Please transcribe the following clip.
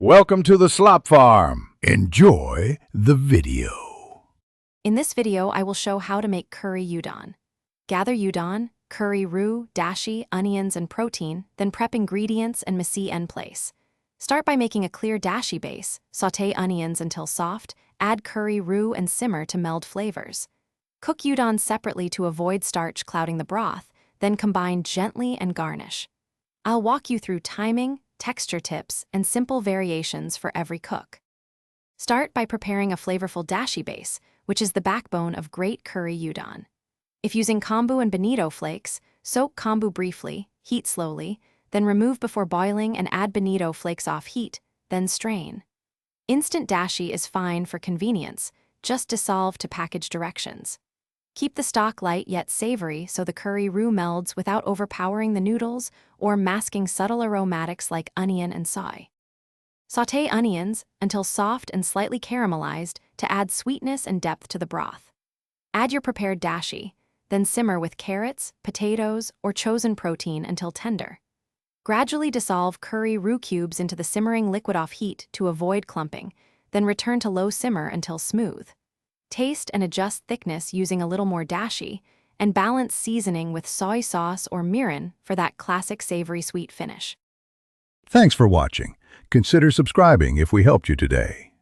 Welcome to the Slop Farm. Enjoy the video. In this video, I will show how to make curry udon. Gather udon, curry roux, dashi, onions, and protein, then prep ingredients and masi en place. Start by making a clear dashi base, sauté onions until soft, add curry roux and simmer to meld flavors. Cook udon separately to avoid starch clouding the broth, then combine gently and garnish. I'll walk you through timing, texture tips, and simple variations for every cook. Start by preparing a flavorful dashi base, which is the backbone of great curry udon. If using kombu and bonito flakes, soak kombu briefly, heat slowly, then remove before boiling and add bonito flakes off heat, then strain. Instant dashi is fine for convenience, just dissolve to package directions. Keep the stock light yet savory so the curry roux melds without overpowering the noodles or masking subtle aromatics like onion and soy. Sauté onions until soft and slightly caramelized to add sweetness and depth to the broth. Add your prepared dashi, then simmer with carrots, potatoes, or chosen protein until tender. Gradually dissolve curry roux cubes into the simmering liquid off heat to avoid clumping, then return to low simmer until smooth. Taste and adjust thickness using a little more dashi, and balance seasoning with soy sauce or mirin for that classic savory sweet finish. Thanks for watching. Consider subscribing if we helped you today.